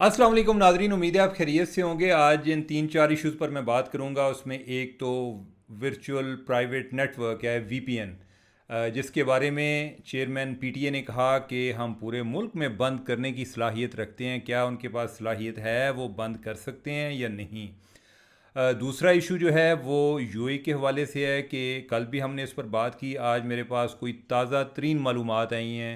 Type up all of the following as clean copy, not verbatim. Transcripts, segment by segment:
अस्सलाम वालेकुम नाजरीन, उम्मीद है आप खैरियत से होंगे। आज इन तीन चार इश्यूज़ पर मैं बात करूंगा। उसमें एक तो वर्चुअल प्राइवेट नेटवर्क है वीपीएन, जिसके बारे में चेयरमैन पीटीए ने कहा कि हम पूरे मुल्क में बंद करने की सलाहियत रखते हैं। क्या उनके पास सलाहियत है, वो बंद कर सकते हैं या नहीं। दूसरा इशू जो है वो यूएई के हवाले से है कि कल भी हमने इस पर बात की। आज मेरे पास कोई ताज़ा तरीन मालूमात आई हैं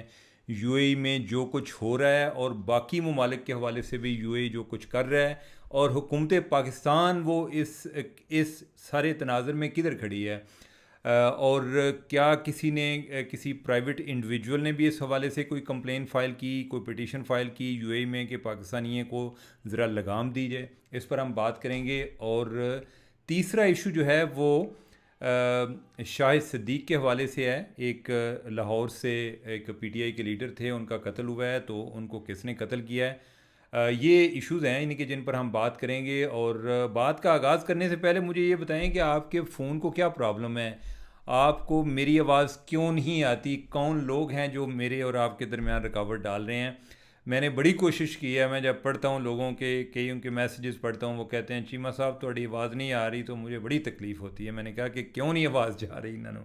यूएई में जो कुछ हो रहा है, और बाकी ममालिक के हवाले से भी यूएई जो कुछ कर रहा है, और हुकूमत पाकिस्तान वो इस सारे तनाज़र में किधर खड़ी है। और क्या किसी प्राइवेट इंडिविजुअल ने भी इस हवाले से कोई कंप्लेन फ़ाइल की, कोई पिटीशन फ़ाइल की यूएई में कि पाकिस्तानियों को ज़रा लगाम दी जाए। इस पर हम बात करेंगे। और तीसरा इशू जो है वो शाहिद सिद्दीक के हवाले से है। एक लाहौर से एक पीटीआई के लीडर थे, उनका कत्ल हुआ है, तो उनको किसने कत्ल किया है। ये इश्यूज़ हैं इनके जिन पर हम बात करेंगे। और बात का आगाज़ करने से पहले मुझे ये बताएं कि आपके फ़ोन को क्या प्रॉब्लम है, आपको मेरी आवाज़ क्यों नहीं आती, कौन लोग हैं जो मेरे और आपके दरमियान रुकावट डाल रहे हैं। मैंने बड़ी कोशिश की है। मैं जब पढ़ता हूँ लोगों के कई उनके मैसेजेस पढ़ता हूँ, वो कहते हैं चीमा साहब थोड़ी आवाज़ नहीं आ रही, तो मुझे बड़ी तकलीफ़ होती है। मैंने कहा कि क्यों नहीं आवाज़ जा रही इन्होंने।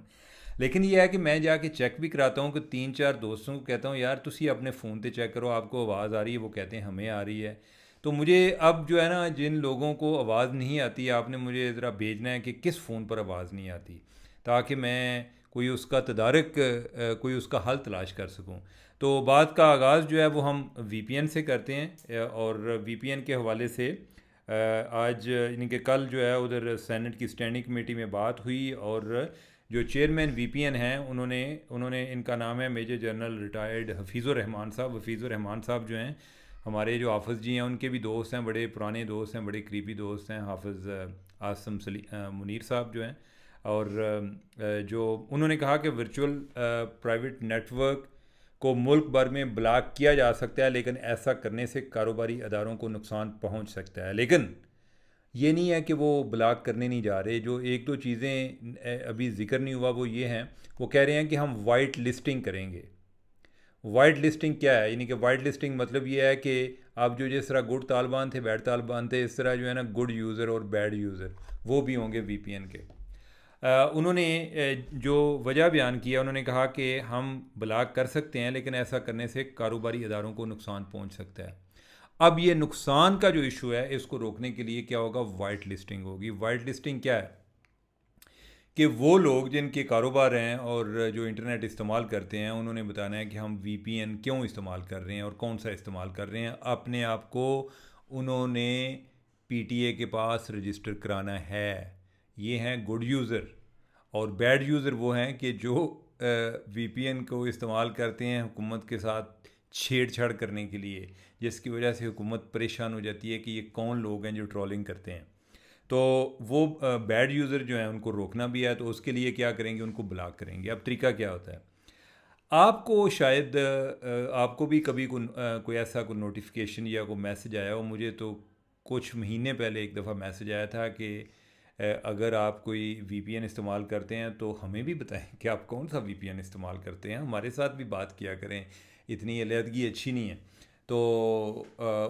लेकिन ये है कि मैं जाके चेक भी कराता हूँ कि तीन चार दोस्तों को कहता हूँ यार तुसी अपने फ़ोन पे चेक करो आपको आवाज़ आ रही है, वो कहते हैं हमें आ रही है। तो मुझे अब जो है ना, जिन लोगों को आवाज़ नहीं आती, आपने मुझे ज़रा भेजना है कि किस फ़ोन पर आवाज़ नहीं आती, ताकि मैं कोई उसका तदारक कोई उसका हल तलाश कर सकूं। तो बात का आगाज़ जो है वो हम वीपीएन से करते हैं। और वीपीएन के हवाले से आज यानी कि कल जो है उधर सेनेट की स्टैंडिंग कमेटी में बात हुई, और जो चेयरमैन वीपीएन हैं उन्होंने उन्होंने इनका नाम है मेजर जनरल रिटायर्ड हफीज़ुर रहमान साहब। हफीज़ुर रहमान साहब जो हैं हमारे जो हाफिज़ जी हैं उनके भी दोस्त हैं, बड़े पुराने दोस्त हैं, बड़े करीबी दोस्त हैं। हाफिज़ आसम मुनीर साहब जो हैं, और जो उन्होंने कहा कि वर्चुअल प्राइवेट नेटवर्क को मुल्क भर में ब्लॉक किया जा सकता है, लेकिन ऐसा करने से कारोबारी अदारों को नुकसान पहुंच सकता है। लेकिन ये नहीं है कि वो ब्लॉक करने नहीं जा रहे। जो एक दो चीज़ें अभी जिक्र नहीं हुआ वो ये हैं, वो कह रहे हैं कि हम वाइट लिस्टिंग करेंगे। वाइट लिस्टिंग क्या है, यानी कि वाइट लिस्टिंग मतलब ये है कि आप जो जिस तरह गुड तालिबान थे बैड तालिबान थे, इस तरह जो है ना गुड यूज़र और बैड यूज़र वो भी होंगे वीपीएन के। उन्होंने जो वजह बयान किया, उन्होंने कहा कि हम ब्लॉक कर सकते हैं लेकिन ऐसा करने से कारोबारी अदारों को नुकसान पहुंच सकता है। अब ये नुकसान का जो इशू है इसको रोकने के लिए क्या होगा, वाइट लिस्टिंग होगी। वाइट लिस्टिंग क्या है कि वो लोग जिनके कारोबार हैं और जो इंटरनेट इस्तेमाल करते हैं, उन्होंने बताना है कि हम वीपीएन क्यों इस्तेमाल कर रहे हैं और कौन सा इस्तेमाल कर रहे हैं। अपने आप को उन्होंने पीटीए के पास रजिस्टर कराना है। ये हैं गुड यूज़र। और बैड यूज़र वो हैं कि जो वीपीएन को इस्तेमाल करते हैं हुकूमत के साथ छेड़छाड़ करने के लिए, जिसकी वजह से हुकूमत परेशान हो जाती है कि ये कौन लोग हैं जो ट्रोलिंग करते हैं। तो वो बैड यूज़र जो हैं उनको रोकना भी है, तो उसके लिए क्या करेंगे, उनको ब्लॉक करेंगे। अब तरीका क्या होता है, आपको शायद आपको भी कभी कोई ऐसा कोई नोटिफिकेशन या कोई मैसेज आया हो। मुझे तो कुछ महीने पहले एक दफ़ा मैसेज आया था कि अगर आप कोई वीपीएन इस्तेमाल करते हैं तो हमें भी बताएं कि आप कौन सा वीपीएन इस्तेमाल करते हैं, हमारे साथ भी बात किया करें, इतनी अलहदगी अच्छी नहीं है। तो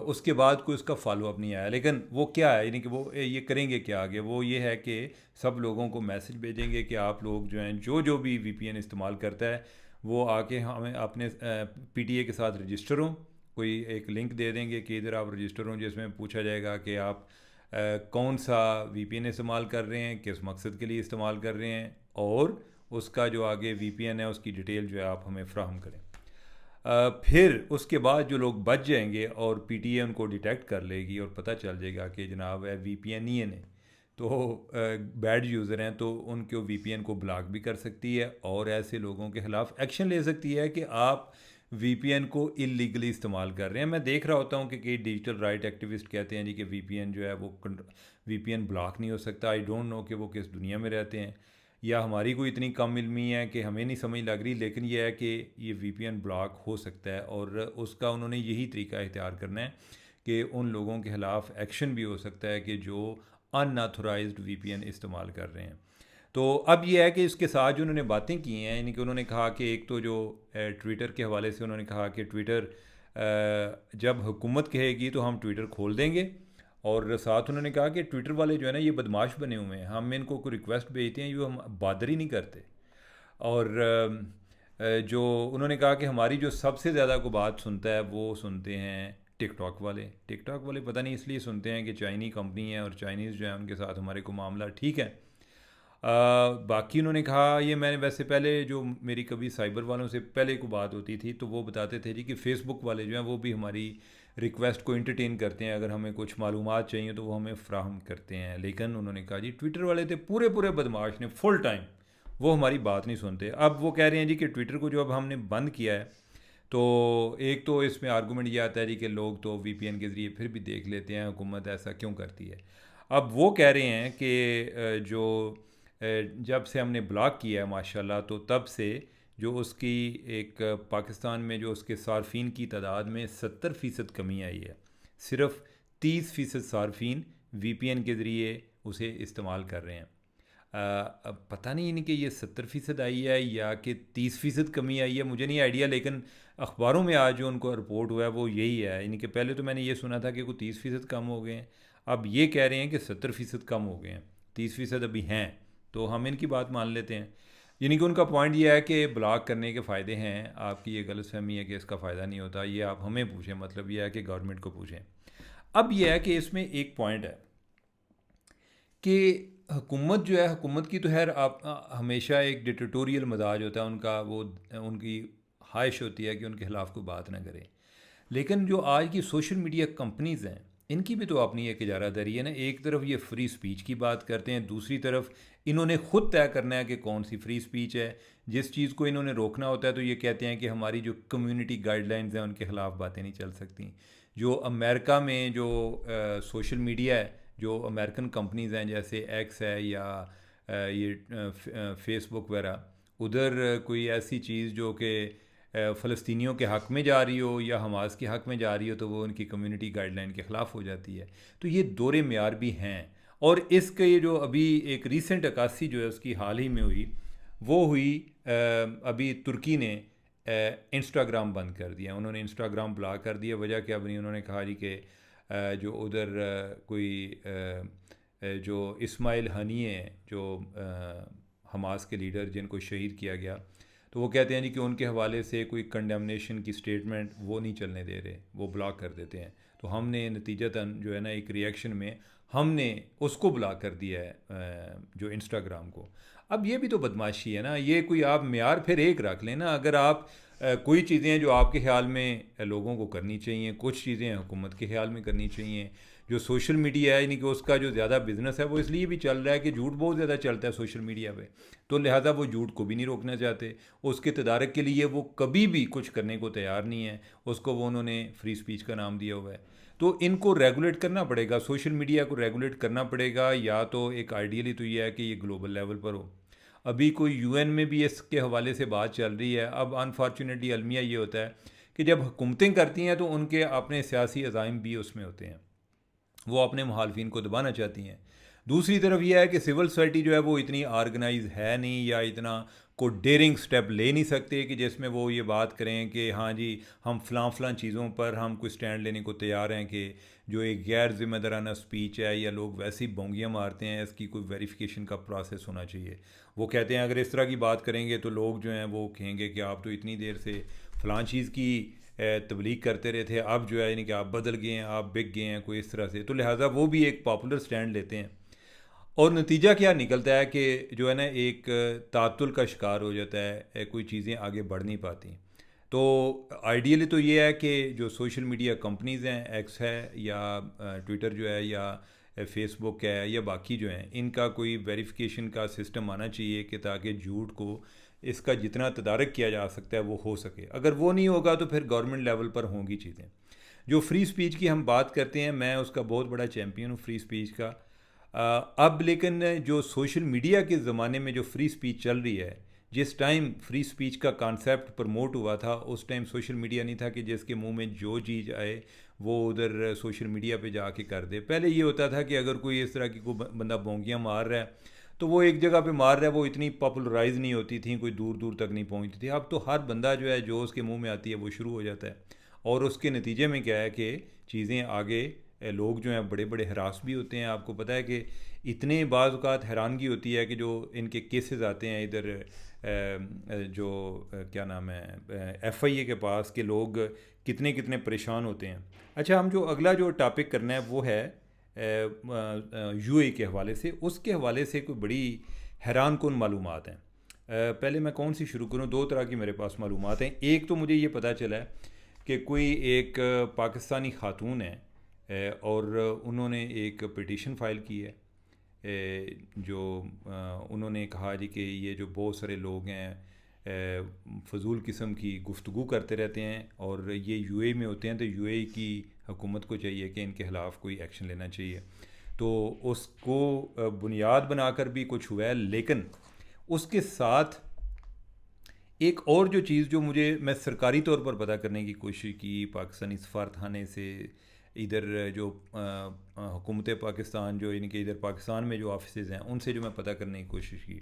उसके बाद कोई उसका फॉलोअप नहीं आया। लेकिन वो क्या है, यानी कि वो ये करेंगे क्या आगे, वो ये है कि सब लोगों को मैसेज भेजेंगे कि आप लोग जो हैं जो जो भी वीपीएन इस्तेमाल करता है वो आके हमें अपने पीटीए के साथ रजिस्टर हों। कोई एक लिंक दे देंगे कि इधर आप रजिस्टर हों, जिसमें पूछा जाएगा कि आप कौन सा वीपीएन इस्तेमाल कर रहे हैं, किस मकसद के लिए इस्तेमाल कर रहे हैं, और उसका जो आगे वीपीएन है उसकी डिटेल जो है आप हमें फ्राहम करें। फिर उसके बाद जो लोग बच जाएंगे और पीटीए उनको डिटेक्ट कर लेगी और पता चल जाएगा कि जनाब है वीपीएन ही है, तो बैड यूज़र हैं, तो उनके वीपीएन को ब्लॉक भी कर सकती है और ऐसे लोगों के ख़िलाफ़ एक्शन ले सकती है कि आप वीपीएन को इलीगली इस्तेमाल कर रहे हैं। मैं देख रहा होता हूँ कि कई डिजिटल राइट एक्टिविस्ट कहते हैं जी कि वीपीएन जो है वो वीपीएन ब्लॉक नहीं हो सकता। आई डोंट नो कि वो किस दुनिया में रहते हैं, या हमारी कोई इतनी कम इल्मी है कि हमें नहीं समझ लग रही। लेकिन यह है कि ये वीपीएन ब्लॉक हो सकता है, और उसका उन्होंने यही तरीका इख्तियार करना है कि उन लोगों के ख़िलाफ़ एक्शन भी हो सकता है कि जो अनऑथोराइज्ड वीपीएन इस्तेमाल कर रहे हैं। तो अब ये है कि इसके साथ जो उन्होंने बातें की हैं, यानी कि उन्होंने कहा कि एक तो जो ट्विटर के हवाले से उन्होंने कहा कि ट्विटर जब हुकूमत कहेगी तो हम ट्विटर खोल देंगे। और साथ उन्होंने कहा कि ट्विटर वाले जो है ना ये बदमाश बने हुए हैं, हम इनको कोई रिक्वेस्ट भेजते हैं ये हम बादर ही नहीं करते। और जो उन्होंने कहा कि हमारी जो सबसे ज़्यादा को बात सुनता है वो सुनते हैं टिकटॉक वाले। टिकटॉक वाले पता नहीं इसलिए सुनते हैं कि चाइनी कंपनी है और चाइनीज़ जो है उनके साथ हमारे को मामला ठीक है। बाकी उन्होंने कहा, ये मैंने वैसे पहले जो मेरी कभी साइबर वालों से पहले को बात होती थी तो वो बताते थे जी कि फ़ेसबुक वाले जो हैं वो भी हमारी रिक्वेस्ट को इंटरटेन करते हैं, अगर हमें कुछ मालूमात चाहिए तो वो हमें फ्राहम करते हैं। लेकिन उन्होंने कहा जी ट्विटर वाले थे पूरे पूरे बदमाश ने, फुल टाइम वो हमारी बात नहीं सुनते। अब वो कह रहे हैं जी कि ट्विटर को जो अब हमने बंद किया है तो एक तो इसमें आर्गूमेंट ये आता है जी कि लोग तो वीपीएन के ज़रिए फिर भी देख लेते हैं, हुकूमत ऐसा क्यों करती है। अब वो कह रहे हैं कि जो जब से हमने ब्लॉक किया है माशाल्लाह, तो तब से जो उसकी एक पाकिस्तान में जो उसके सार्फिन की तादाद में 70% कमी आई है। सिर्फ 30% सार्फिन वीपीएन के ज़रिए उसे इस्तेमाल कर रहे हैं। अब पता नहीं इनके ये 70% आई है या कि 30% कमी आई है, मुझे नहीं आइडिया। लेकिन अखबारों में आज जो उनको रिपोर्ट हुआ है वो यही है। इनके पहले तो मैंने ये सुना था कि कोई 30% कम हो गए हैं, अब ये कह रहे हैं कि 70% कम हो गए हैं, 30% अभी हैं। तो हम इनकी बात मान लेते हैं। यानी कि उनका पॉइंट ये है कि ब्लॉक करने के फ़ायदे हैं, आपकी ये गलतफहमी है कि इसका फ़ायदा नहीं होता, ये आप हमें पूछें, मतलब ये है कि गवर्नमेंट को पूछें। अब ये है कि इसमें एक पॉइंट है कि हुकूमत जो है, हुकूमत की तो खैर आप हमेशा एक डिक्टेटोरियल मजाज होता है उनका, वो उनकी ख्वाहिश होती है कि उनके खिलाफ कोई बात ना करें। लेकिन जो आज की सोशल मीडिया कंपनीज़ हैं इनकी भी तो अपनी एक इजारादारी है ना। एक तरफ ये फ्री स्पीच की बात करते हैं, दूसरी तरफ इन्होंने ख़ुद तय करना है कि कौन सी फ्री स्पीच है। जिस चीज़ को इन्होंने रोकना होता है तो ये कहते हैं कि हमारी जो कम्युनिटी गाइडलाइंस हैं उनके ख़िलाफ़ बातें नहीं चल सकती। जो अमेरिका में जो सोशल मीडिया है, जो अमेरिकन कंपनीज़ हैं जैसे एक्स है या ये फेसबुक वगैरह, उधर कोई ऐसी चीज़ जो कि फ़लस्तीनियों के हक़ में जा रही हो या हमास के हक़ में जा रही हो तो वो उनकी कम्युनिटी गाइडलाइन के ख़िलाफ़ हो जाती है। तो ये दोरे मेयार भी हैं। और इसके ये जो अभी एक रीसेंट अक्कासी जो है उसकी हाल ही में हुई, वो हुई अभी तुर्की ने इंस्टाग्राम बंद कर दिया। उन्होंने इंस्टाग्राम ब्लॉक कर दिया। वजह क्या बनी, उन्होंने कहा जी कि जो उधर कोई जो इस्माइल हनीए जो हमास के लीडर जिनको शहीद किया गया, तो वो कहते हैं जी कि उनके हवाले से कोई कंडेमनेशन की स्टेटमेंट वो नहीं चलने दे रहे, वो ब्लॉक कर देते हैं। तो हमने नतीजतन जो है ना एक रिएक्शन में हमने उसको ब्लॉक कर दिया है जो इंस्टाग्राम को। अब ये भी तो बदमाशी है ना, ये कोई आप मेयार फिर एक रख लें ना। अगर आप कोई चीज़ें हैं जो आपके ख्याल में लोगों को करनी चाहिए, कुछ चीज़ें हुकूमत के ख्याल में करनी चाहिए। जो सोशल मीडिया है यानी कि उसका जो ज़्यादा बिजनेस है वो इसलिए भी चल रहा है कि झूठ बहुत ज़्यादा चलता है सोशल मीडिया पे, तो लिहाजा वो झूठ को भी नहीं रोकना चाहते। उसके तदारक के लिए वो कभी भी कुछ करने को तैयार नहीं है, उसको वो उन्होंने फ्री स्पीच का नाम दिया हुआ है। तो इनको रेगुलेट करना पड़ेगा, सोशल मीडिया को रेगुलेट करना पड़ेगा। या तो एक आइडियली तो ये है कि ये ग्लोबल लेवल पर हो। अभी कोई यूएन में भी इसके हवाले से बात चल रही है। अब अनफॉर्चुनेटली अलमिया ये होता है कि जब हुकूमतें करती हैं तो उनके अपने सियासी अज़ाइम भी उसमें होते हैं, वो अपने मुखालफिन को दबाना चाहती हैं। दूसरी तरफ यह है कि सिविल सोसाइटी जो है वो इतनी ऑर्गेनाइज है नहीं या इतना को डेयरिंग स्टेप ले नहीं सकते कि जिसमें वो ये बात करें कि हाँ जी हम फ़लाँ चीज़ों पर हम कोई स्टैंड लेने को तैयार हैं कि जो एक गैर ज़िम्मेदाराना स्पीच है या लोग वैसी बोंगियाँ मारते हैं, इसकी कोई वेरिफिकेशन का प्रोसेस होना चाहिए। वो कहते हैं अगर इस तरह की बात करेंगे तो लोग जो हैं वो कहेंगे कि आप तो इतनी देर से फ़लाँ चीज़ की तबलीग करते रहे थे, अब जो है यानी कि आप बदल गए हैं, आप बिक गए हैं कोई इस तरह से। तो लिहाजा वो भी एक पॉपुलर स्टैंड लेते हैं और नतीजा क्या निकलता है कि जो है ना एक तातुल का शिकार हो जाता है, कोई चीज़ें आगे बढ़ नहीं पाती। तो आइडियली तो ये है कि जो सोशल मीडिया कंपनीज़ हैं, एक्स है या ट्विटर जो है या फेसबुक है या बाकी जो हैं, इनका कोई वेरिफिकेशन का सिस्टम आना चाहिए कि ताकि झूठ को इसका जितना तदारक किया जा सकता है वो हो सके। अगर वो नहीं होगा तो फिर गवर्नमेंट लेवल पर होंगी चीज़ें। जो फ्री स्पीच की हम बात करते हैं, मैं उसका बहुत बड़ा चैम्पियन हूँ फ्री स्पीच का। अब लेकिन जो सोशल मीडिया के ज़माने में जो फ्री स्पीच चल रही है, जिस टाइम फ्री स्पीच का कॉन्सेप्ट प्रमोट हुआ था उस टाइम सोशल मीडिया नहीं था कि जिसके मुंह में जो चीज़ आए वो उधर सोशल मीडिया पे जाके कर दे। पहले ये होता था कि अगर कोई इस तरह की कोई बंदा बोंगियाँ मार रहा है तो वो एक जगह पे मार रहा है, वो इतनी पॉपुलराइज नहीं होती थी, कोई दूर दूर तक नहीं पहुंचती थी। अब तो हर बंदा जो है जो उसके मुंह में आती है वो शुरू हो जाता है। और उसके नतीजे में क्या है कि चीज़ें आगे लोग जो हैं बड़े बड़े हरास भी होते हैं। आपको पता है कि इतने बाज़ औक़ात हैरानगी होती है कि जो इनके केसेस आते हैं इधर जो क्या नाम है FIA के पास, के लोग कितने कितने परेशान होते हैं। अच्छा, हम जो अगला जो टॉपिक करना है वो है UAE के हवाले से। उसके हवाले से कोई बड़ी हैरान कुन मालूमात हैं। पहले मैं कौन सी शुरू करूँ? दो तरह की मेरे पास मालूमात हैं। एक तो मुझे ये पता चला है कि कोई एक पाकिस्तानी खातून है और उन्होंने एक पिटीशन फ़ाइल की है। जो उन्होंने कहा जी कि ये जो बहुत सारे लोग हैं फ़जूल किस्म की गुफ्तगू करते रहते हैं और ये UAE में होते हैं, तो UAE की हुकूमत को चाहिए कि इनके ख़िलाफ़ कोई एक्शन लेना चाहिए। तो उसको बुनियाद बनाकर भी कुछ हुआ है, लेकिन उसके साथ एक और जो चीज़ जो मैं सरकारी तौर पर पता करने की कोशिश की पाकिस्तानी सफारतखाने से, इधर जो हुकूमत पाकिस्तान जो इनके इधर पाकिस्तान में जो ऑफिसेज़ हैं उनसे जो मैं पता करने की कोशिश की,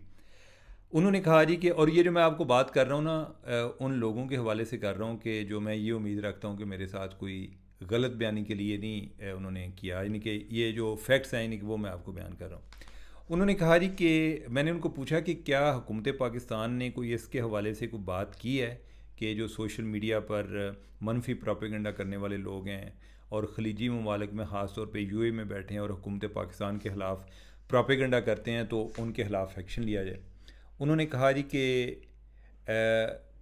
उन्होंने कहा जी कि, और ये जो मैं आपको बात कर रहा हूँ ना उन लोगों के हवाले से कर रहा हूँ कि जो मैं ये उम्मीद रखता हूँ कि मेरे साथ कोई गलत बयानी के लिए नहीं उन्होंने किया, यानी कि ये जो फैक्ट्स हैं यानी कि वो मैं आपको बयान कर रहा हूँ। उन्होंने कहा जी कि मैंने उनको पूछा कि क्या हुकूमत पाकिस्तान ने कोई इसके हवाले से कोई बात की है कि जो सोशल मीडिया पर मनफी प्रोपेगेंडा करने वाले लोग हैं और ख़लीजी ममालिक में ख़ास तौर पे UAE में बैठे हैं और हुकूमत पाकिस्तान के ख़िलाफ़ प्रोपेगेंडा करते हैं तो उनके ख़िलाफ़ एक्शन लिया जाए। उन्होंने कहा जी कि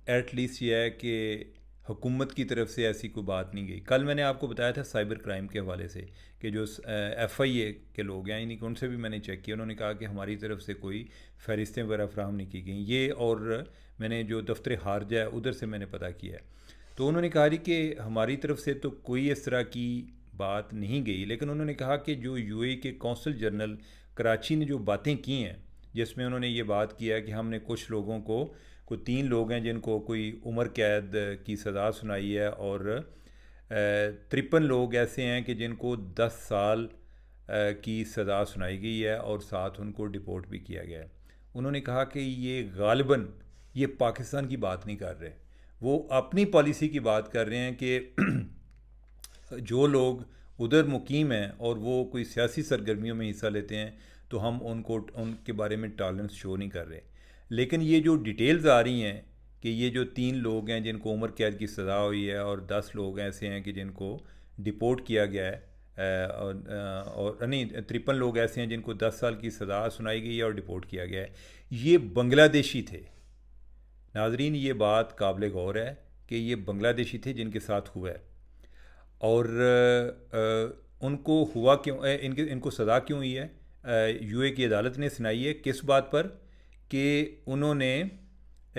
एटलीस्ट ये है कि हुकूमत की तरफ से ऐसी कोई बात नहीं गई। कल मैंने आपको बताया था साइबर क्राइम के हवाले से कि जो FIA के लोग हैं, यानी कि उनसे भी मैंने चेक किया, उन्होंने कहा कि हमारी तरफ से कोई फ़हरिस्तें वगैरह फ़राहम नहीं की गई। ये और मैंने जो दफ्तर खारजा है उधर से मैंने पता किया है। तो उन्होंने कहा जी कि हमारी तरफ से तो कोई इस तरह की बात नहीं गई, लेकिन उन्होंने कहा कि जो UAE के कौंसल जनरल कराची ने जो बातें की हैं, जिसमें उन्होंने ये बात किया है कि हमने कुछ लोगों को, कोई 3 लोग हैं जिनको कोई उम्र कैद की सज़ा सुनाई है और 53 लोग ऐसे हैं कि जिनको 10 साल की सज़ा सुनाई गई है और साथ उनको डिपोर्ट भी किया गया है। उन्होंने कहा कि ये गालिबन ये पाकिस्तान की बात नहीं कर रहे, वो अपनी पॉलिसी की बात कर रहे हैं कि जो लोग उधर मुकीम हैं और वो कोई सियासी सरगर्मियों में हिस्सा लेते हैं तो हम उनके बारे में टॉलरेंस शो नहीं कर रहे। लेकिन ये जो डिटेल्स आ रही हैं कि ये जो 3 लोग हैं जिनको उम्र कैद की सज़ा हुई है और 10 लोग ऐसे हैं कि जिनको डिपोर्ट किया गया है और नहीं 53 लोग ऐसे हैं जिनको 10 साल की सज़ा सुनाई गई है और डिपोर्ट किया गया है, ये बांग्लादेशी थे। नाजरीन, ये बात काबिल गौर है कि ये बांग्लादेशी थे जिनके साथ हुआ है। और उनको हुआ क्यों, इनको सज़ा क्यों हुई है? UAE की अदालत ने सुनाई है किस बात पर कि उन्होंने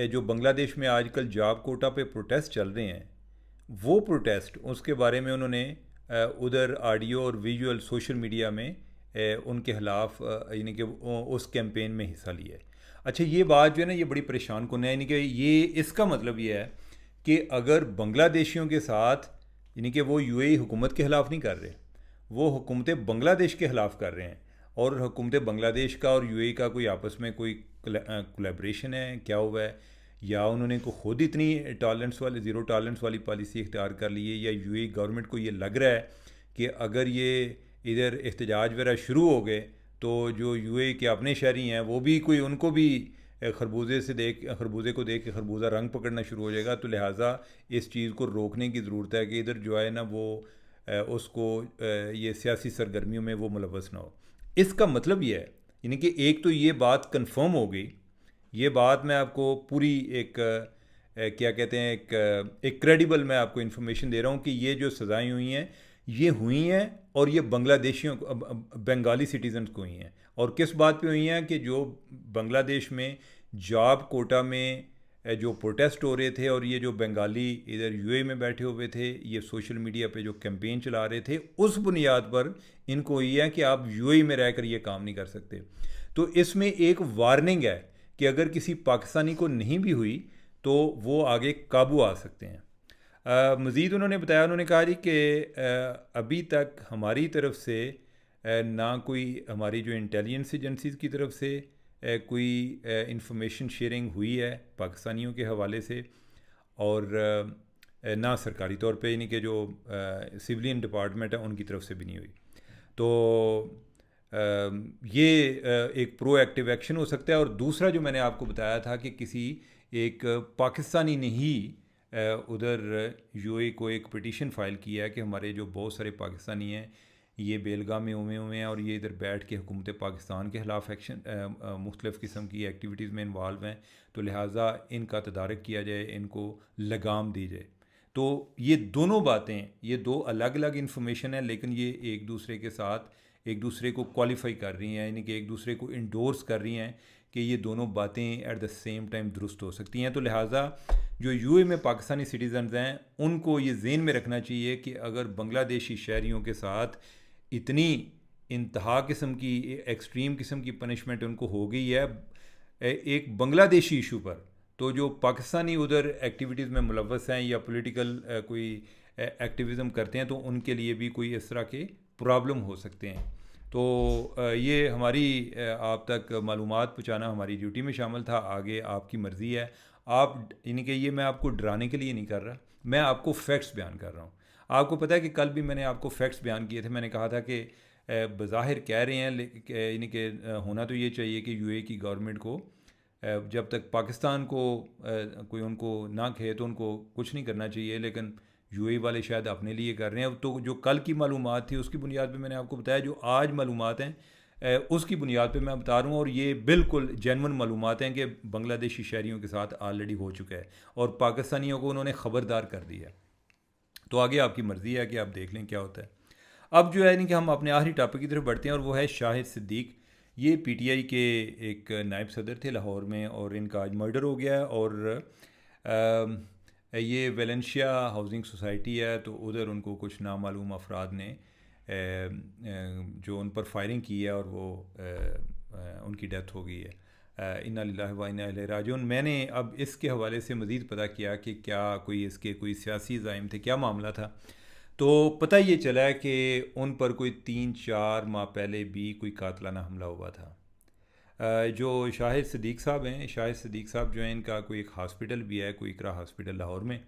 जो बांग्लादेश में आजकल जॉब कोटा पे प्रोटेस्ट चल रहे हैं, वो प्रोटेस्ट उसके बारे में उन्होंने उधर ऑडियो और विजुअल सोशल मीडिया में उनके ख़िलाफ़ यानी कि उस कैंपेन में हिस्सा लिया है। अच्छा, ये बात जो है ना ये बड़ी परेशान कुन है, यानी कि ये इसका मतलब ये है कि अगर बांग्लादेशियों के साथ, यानी कि वो UAE हुकूमत के ख़िलाफ़ नहीं कर रहे, वो हुकूमत बांग्लादेश के ख़िलाफ़ कर रहे हैं, और हुकूमत बांग्लादेश का और UAE का कोई आपस में कोई कोलैबोरेशन है, क्या हुआ है, या उन्होंने को खुद इतनी टॉलरेंस वाली ज़ीरो टॉलरेंस वाली पॉलिसी इख्तियार कर ली है, या UAE गवर्नमेंट को ये लग रहा है कि अगर ये इधर एहतजाज वगैरह शुरू हो गए तो जो UAE के अपने शहरी हैं वो भी कोई उनको भी खरबूजे को देख के खरबूजा रंग पकड़ना शुरू हो जाएगा। तो लिहाजा इस चीज़ को रोकने की ज़रूरत है कि इधर जो है ना वो उसको ये सियासी सरगर्मियों में वो मुलव्वस ना हो। इसका मतलब ये है, यानी कि एक तो ये बात कंफर्म हो गई, ये बात मैं आपको पूरी एक क्या कहते हैं एक क्रेडिबल मैं आपको इन्फॉर्मेशन दे रहा हूँ कि ये जो सज़ाएँ हुई हैं ये हुई हैं और ये बांग्लादेशियों बंगाली सिटीज़न्स को हुई हैं। और किस बात पे हुई हैं कि जो बांग्लादेश में जॉब कोटा में जो प्रोटेस्ट हो रहे थे और ये जो बंगाली इधर UAE में बैठे हुए थे, ये सोशल मीडिया पे जो कैंपेन चला रहे थे, उस बुनियाद पर इनको ये है कि आप UAE में रहकर ये काम नहीं कर सकते। तो इसमें एक वार्निंग है कि अगर किसी पाकिस्तानी को नहीं भी हुई तो वो आगे काबू आ सकते हैं। मज़ीद उन्होंने बताया, उन्होंने कहा जी कि अभी तक हमारी तरफ से ना कोई हमारी जो इंटेलिजेंस एजेंसीज़ की तरफ से कोई इंफॉर्मेशन शेयरिंग हुई है पाकिस्तानियों के हवाले से, और ना सरकारी तौर पे, यानी कि जो सिविलियन डिपार्टमेंट है उनकी तरफ से भी नहीं हुई। तो ये एक प्रोएक्टिव एक्शन हो सकता है। और दूसरा जो मैंने आपको बताया था कि किसी एक पाकिस्तानी ने ही उधर यूएई को एक पिटीशन फ़ाइल किया है कि हमारे जो बहुत सारे पाकिस्तानी हैं ये बेलगाम में उमे हुए हैं और ये इधर बैठ के हुकूमत पाकिस्तान के ख़िलाफ़ एक्शन मुख्तलिफ़ किस्म की एक्टिविटीज़ में इन्वॉल्व हैं, तो लिहाजा इनका तदारक किया जाए, इनको लगाम दी जाए। तो ये दोनों बातें, ये दो अलग अलग इन्फॉर्मेशन है, लेकिन ये एक दूसरे के साथ एक दूसरे को क्वालिफाई कर रही हैं, यानी कि एक दूसरे को इंडोर्स कर रही हैं कि ये दोनों बातें एट द सेम टाइम दुरुस्त हो सकती हैं। तो लिहाजा जो यूए में पाकिस्तानी सिटीज़न्स हैं उनको ये ज़हन में रखना चाहिए कि अगर बांग्लादेशी शहरियों के साथ इतनी इंतहा किस्म की, एक्सट्रीम किस्म की पनिशमेंट उनको हो गई है एक बांग्लादेशी इशू पर, तो जो पाकिस्तानी उधर एक्टिविटीज़ में मुलव्वस हैं या पॉलिटिकल कोई एक्टिविज़म करते हैं तो उनके लिए भी कोई इस तरह के प्रॉब्लम हो सकते हैं। तो ये हमारी आप तक मालूमात पहुँचाना हमारी ड्यूटी में शामिल था। आगे आपकी मर्ज़ी है, आप यानी कि ये मैं आपको डराने के लिए नहीं कर रहा, मैं आपको फैक्ट्स बयान कर रहा हूँ। आपको पता है कि कल भी मैंने आपको फैक्ट्स बयान किए थे। मैंने कहा था कि बज़ाहिर कह रहे हैं, यानी कि होना तो ये चाहिए कि यूएई की गवर्नमेंट को जब तक पाकिस्तान को कोई उनको ना कहे तो उनको कुछ नहीं करना चाहिए, लेकिन यूएई वाले शायद अपने लिए कर रहे हैं। तो जो कल की मालूमात थी उसकी बुनियाद पे मैंने आपको बताया, जो आज मालूमात हैं उसकी बुनियाद पे मैं बता रहा हूँ, और ये बिल्कुल जेन्युइन मालूमात हैं कि बांग्लादेशी शहरियों के साथ ऑलरेडी हो चुका है और पाकिस्तानियों को उन्होंने ख़बरदार कर दिया। तो आगे आपकी मर्ज़ी है कि आप देख लें क्या होता है। अब जो है यानी कि हम अपने आखिरी टॉपिक की तरफ बढ़ते हैं, और वो है शाहिद सिद्दीक। ये पीटीआई के एक नायब सदर थे लाहौर में, और इनका आज मर्डर हो गया है। ये वेलेंशिया हाउसिंग सोसाइटी है, तो उधर उनको कुछ नामालूम अफराद ने जो उन पर फायरिंग की है और वो उनकी डेथ हो गई है। इन्ना लिल्लाहि व इन्ना इलैहि राजिऊन। मैंने अब इसके हवाले से मज़ीद पता किया कि क्या कोई इसके कोई सियासी ज़ाइम थे, क्या मामला था। तो पता ये चला है कि उन पर कोई 3-4 माह पहले भी कोई कातलाना हमला हुआ था। जो शाहिद सिद्दीक साहब हैं, शाहिद सिद्दीक साहब जो हैं, इनका कोई एक हॉस्पिटल भी है, कोई इकरा हॉस्पिटल लाहौर में।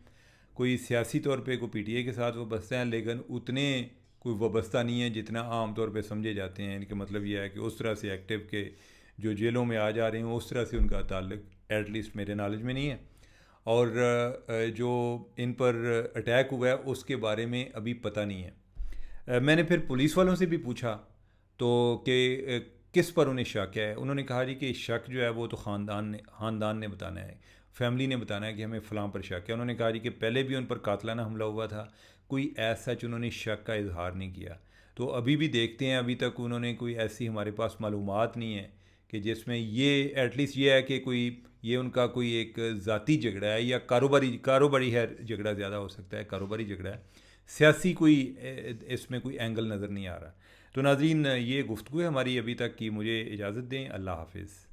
कोई सियासी तौर पे कोई पीटीआई के साथ वाबस्ता हैं, लेकिन उतने कोई वाबस्ता नहीं है जितना आम तौर पे समझे जाते हैं। इनका मतलब यह है कि उस तरह से एक्टिव के जो जेलों में आ जा रहे हैं उस तरह से उनका ताल्लुक एटलीस्ट मेरे नॉलेज में नहीं है। और जो इन पर अटैक हुआ है उसके बारे में अभी पता नहीं है। मैंने फिर पुलिस वालों से भी पूछा तो कि किस पर उन्हें शक है। उन्होंने कहा जी कि शक जो है वो तो ख़ानदान ने बताना है, फैमिली ने बताना है कि हमें फ़लाँ पर शक है। उन्होंने कहा जी कि पहले भी उन पर कातलाना हमला हुआ था, कोई ऐसा सच उन्होंने शक का इजहार नहीं किया। तो अभी भी देखते हैं, अभी तक उन्होंने कोई ऐसी हमारे पास मालूमात नहीं है कि जिसमें ये एटलीस्ट ये है कि कोई ये उनका कोई एक ज़ाती झगड़ा है या कारोबारी है, झगड़ा ज़्यादा हो सकता है, कारोबारी झगड़ा है, सियासी कोई इसमें कोई एंगल नज़र नहीं आ रहा। तो नाज़रीन, ये गुफ्तगू है हमारी अभी तक की। मुझे इजाज़त दें। अल्लाह हाफिज़।